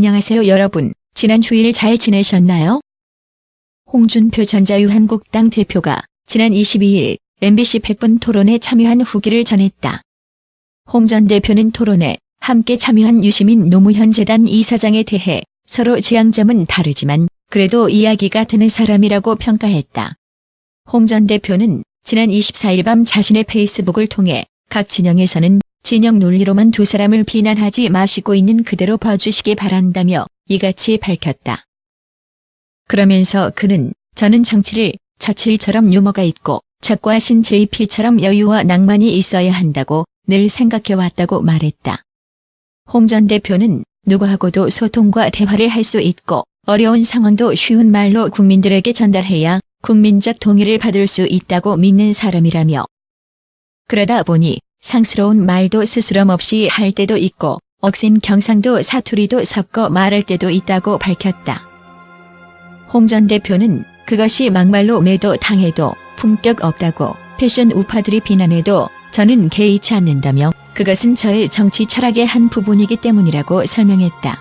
안녕하세요 여러분. 지난 주일 잘 지내셨나요? 홍준표 전자유한국당 대표가 지난 22일 MBC 100분 토론에 참여한 후기를 전했다. 홍 전 대표는 토론에 함께 참여한 유시민 노무현 재단 이사장에 대해 서로 지향점은 다르지만 그래도 이야기가 되는 사람이라고 평가했다. 홍 전 대표는 지난 24일 밤 자신의 페이스북을 통해 각 진영에서는 진영 논리로만 두 사람을 비난하지 마시고 있는 그대로 봐주시기 바란다며 이같이 밝혔다. 그러면서 그는 저는 정치를 처칠처럼 유머가 있고 작고하신 JP처럼 여유와 낭만이 있어야 한다고 늘 생각해왔다고 말했다. 홍 전 대표는 누구하고도 소통과 대화를 할 수 있고 어려운 상황도 쉬운 말로 국민들에게 전달해야 국민적 동의를 받을 수 있다고 믿는 사람이라며 그러다 보니 상스러운 말도 스스럼 없이 할 때도 있고 억센 경상도 사투리도 섞어 말할 때도 있다고 밝혔다. 홍 전 대표는 그것이 막말로 매도 당해도 품격 없다고 패션 우파들이 비난해도 저는 개의치 않는다며 그것은 저의 정치 철학의 한 부분이기 때문이라고 설명했다.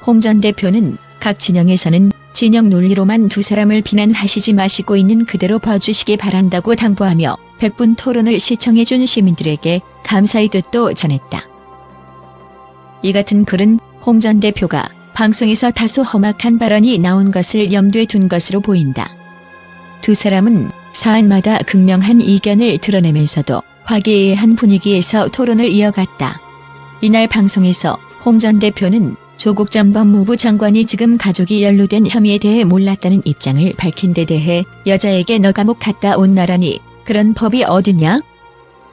홍 전 대표는 각 진영에서는 진영 논리로만 두 사람을 비난하시지 마시고 있는 그대로 봐주시기 바란다고 당부하며 100분 토론을 시청해준 시민들에게 감사의 뜻도 전했다. 이 같은 글은 홍 전 대표가 방송에서 다소 험악한 발언이 나온 것을 염두에 둔 것으로 보인다. 두 사람은 사안마다 극명한 이견을 드러내면서도 화기애애한 분위기에서 토론을 이어갔다. 이날 방송에서 홍 전 대표는 조국 전 법무부 장관이 지금 가족이 연루된 혐의에 대해 몰랐다는 입장을 밝힌 데 대해 여자에게 너 감옥 갔다 온 나라니 그런 법이 어딨냐?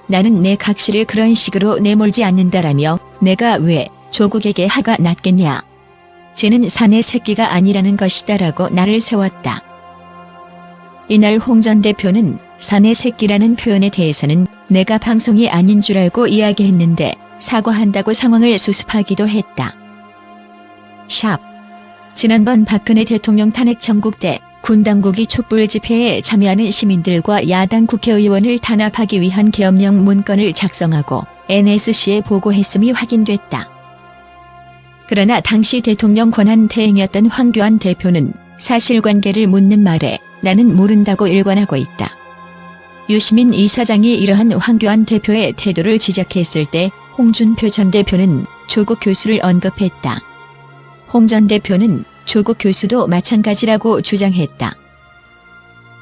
나는 내 각시를 그런 식으로 내몰지 않는다라며 내가 왜 조국에게 화가 났겠냐? 쟤는 사내 새끼가 아니라는 것이다라고 나를 세웠다. 이날 홍 전 대표는 사내 새끼라는 표현에 대해서는 내가 방송이 아닌 줄 알고 이야기했는데 사과한다고 상황을 수습하기도 했다. 샵. 지난번 박근혜 대통령 탄핵 청구 때 군 당국이 촛불 집회에 참여하는 시민들과 야당 국회의원을 단합하기 위한 계엄령 문건을 작성하고 NSC에 보고했음이 확인됐다. 그러나 당시 대통령 권한 대행이었던 황교안 대표는 사실관계를 묻는 말에 나는 모른다고 일관하고 있다. 유시민 이사장이 이러한 황교안 대표의 태도를 지적했을 때 홍준표 전 대표는 조국 교수를 언급했다. 홍 전 대표는 조국 교수도 마찬가지라고 주장했다.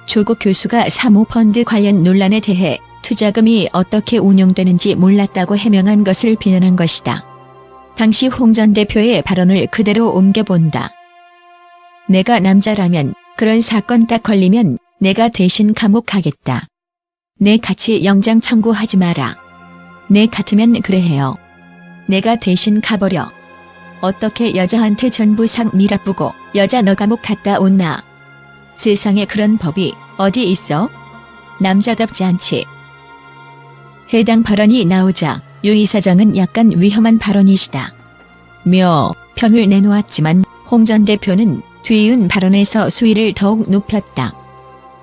조국 교수가 사모펀드 관련 논란에 대해 투자금이 어떻게 운용되는지 몰랐다고 해명한 것을 비난한 것이다. 당시 홍 전 대표의 발언을 그대로 옮겨본다. 내가 남자라면 그런 사건 딱 걸리면 내가 대신 감옥 가겠다. 내 같이 영장 청구하지 마라. 내 같으면 그래 해요. 내가 대신 가버려. 어떻게 여자한테 전부 상 밀어쁘고 여자 너 감옥 갔다 온나. 세상에 그런 법이 어디 있어? 남자답지 않지. 해당 발언이 나오자 유 이사장은 약간 위험한 발언이시다. 며 평을 내놓았지만 홍 전 대표는 뒤이은 발언에서 수위를 더욱 높였다.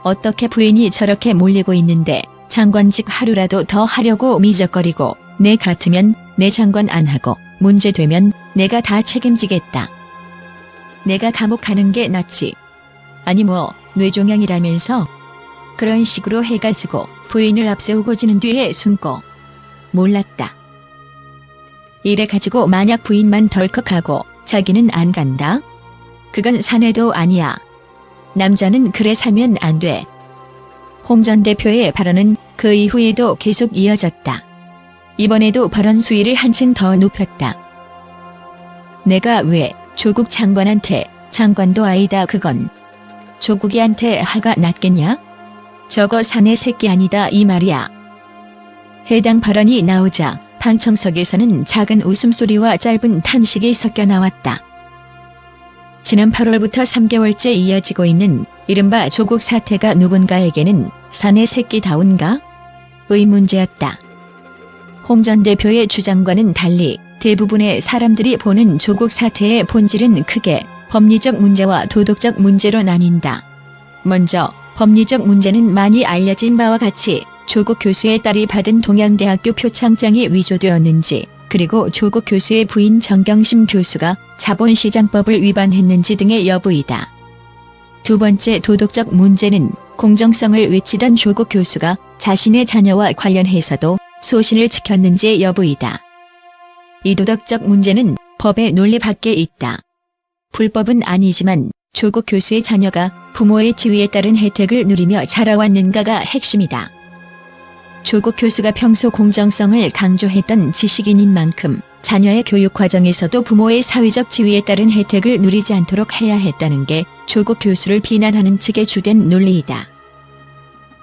어떻게 부인이 저렇게 몰리고 있는데 장관직 하루라도 더 하려고 미적거리고 내 같으면 내 장관 안 하고 문제되면 내가 다 책임지겠다. 내가 감옥 가는 게 낫지. 아니 뭐 뇌종양이라면서 그런 식으로 해가지고 부인을 앞세우고 지는 뒤에 숨고 몰랐다. 이래가지고 만약 부인만 덜컥하고 자기는 안 간다? 그건 사내도 아니야. 남자는 그래 살면 안 돼. 홍 전 대표의 발언은 그 이후에도 계속 이어졌다. 이번에도 발언 수위를 한층 더 높였다. 내가 왜 조국 장관한테 장관도 아니다 그건. 조국이한테 화가 났겠냐? 저거 사내 새끼 아니다 이 말이야. 해당 발언이 나오자 방청석에서는 작은 웃음소리와 짧은 탄식이 섞여 나왔다. 지난 8월부터 3개월째 이어지고 있는 이른바 조국 사태가 누군가에게는 사내 새끼다운가? 의 문제였다. 홍 전 대표의 주장과는 달리 대부분의 사람들이 보는 조국 사태의 본질은 크게 법리적 문제와 도덕적 문제로 나뉜다. 먼저 법리적 문제는 많이 알려진 바와 같이 조국 교수의 딸이 받은 동양대학교 표창장이 위조되었는지 그리고 조국 교수의 부인 정경심 교수가 자본시장법을 위반했는지 등의 여부이다. 두 번째 도덕적 문제는 공정성을 외치던 조국 교수가 자신의 자녀와 관련해서도 소신을 지켰는지의 여부이다. 이 도덕적 문제는 법의 논리 밖에 있다. 불법은 아니지만 조국 교수의 자녀가 부모의 지위에 따른 혜택을 누리며 자라왔는가가 핵심이다. 조국 교수가 평소 공정성을 강조했던 지식인인 만큼 자녀의 교육 과정에서도 부모의 사회적 지위에 따른 혜택을 누리지 않도록 해야 했다는 게 조국 교수를 비난하는 측의 주된 논리이다.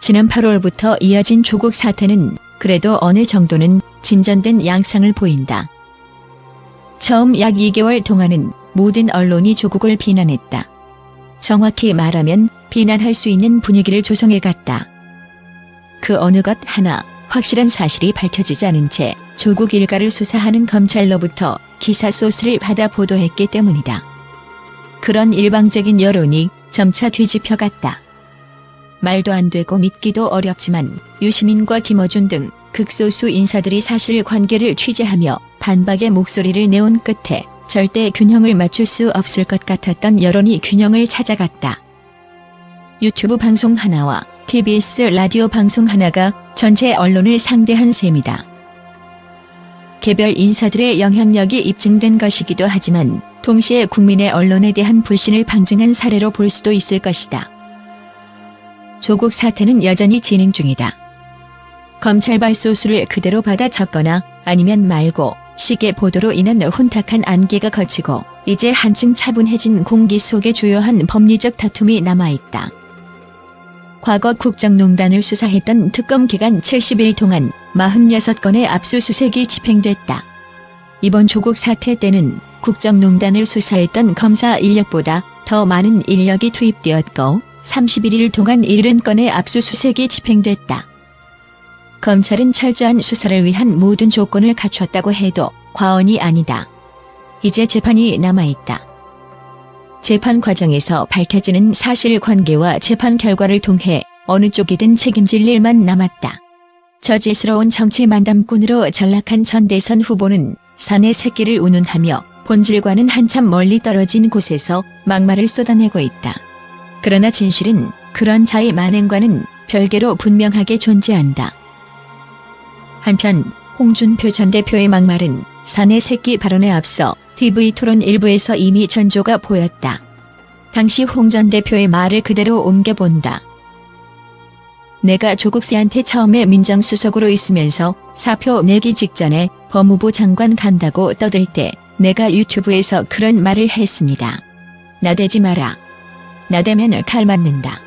지난 8월부터 이어진 조국 사태는 그래도 어느 정도는 진전된 양상을 보인다. 처음 약 2개월 동안은 모든 언론이 조국을 비난했다. 정확히 말하면 비난할 수 있는 분위기를 조성해갔다. 그 어느 것 하나 확실한 사실이 밝혀지지 않은 채 조국 일가를 수사하는 검찰로부터 기사 소스를 받아 보도했기 때문이다. 그런 일방적인 여론이 점차 뒤집혀갔다. 말도 안 되고 믿기도 어렵지만 유시민과 김어준 등 극소수 인사들이 사실관계를 취재하며 반박의 목소리를 내온 끝에 절대 균형을 맞출 수 없을 것 같았던 여론이 균형을 찾아갔다. 유튜브 방송 하나와 TBS 라디오 방송 하나가 전체 언론을 상대한 셈이다. 개별 인사들의 영향력이 입증된 것이기도 하지만 동시에 국민의 언론에 대한 불신을 방증한 사례로 볼 수도 있을 것이다. 조국 사태는 여전히 진행 중이다. 검찰발 소수를 그대로 받아 적거나 아니면 말고 식의 보도로 인한 혼탁한 안개가 걷히고 이제 한층 차분해진 공기 속에 주요한 법리적 다툼이 남아있다. 과거 국정농단을 수사했던 특검 기간 70일 동안 46건의 압수수색이 집행됐다. 이번 조국 사태 때는 국정농단을 수사했던 검사 인력보다 더 많은 인력이 투입되었고 31일 동안 70건의 압수수색이 집행됐다. 검찰은 철저한 수사를 위한 모든 조건을 갖췄다고 해도 과언이 아니다. 이제 재판이 남아있다. 재판 과정에서 밝혀지는 사실관계와 재판 결과를 통해 어느 쪽이든 책임질 일만 남았다. 저질스러운 정치 만담꾼으로 전락한 전 대선 후보는 사내 새끼를 운운하며 본질과는 한참 멀리 떨어진 곳에서 막말을 쏟아내고 있다. 그러나 진실은 그런 자의 만행과는 별개로 분명하게 존재한다. 한편 홍준표 전 대표의 막말은 사내 새끼 발언에 앞서 TV토론 일부에서 이미 전조가 보였다. 당시 홍 전 대표의 말을 그대로 옮겨본다. 내가 조국 씨한테 처음에 민정수석으로 있으면서 사표 내기 직전에 법무부 장관 간다고 떠들 때 내가 유튜브에서 그런 말을 했습니다. 나대지 마라. 나대면 칼 맞는다.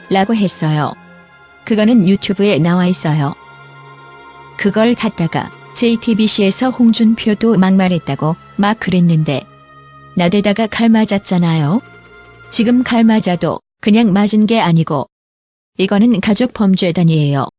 라고 했어요. 그거는 유튜브에 나와 있어요. 그걸 갖다가 JTBC에서 홍준표도 막말했다고 막 그랬는데 나대다가 칼 맞았잖아요. 지금 칼 맞아도 그냥 맞은 게 아니고 이거는 가족 범죄단이에요.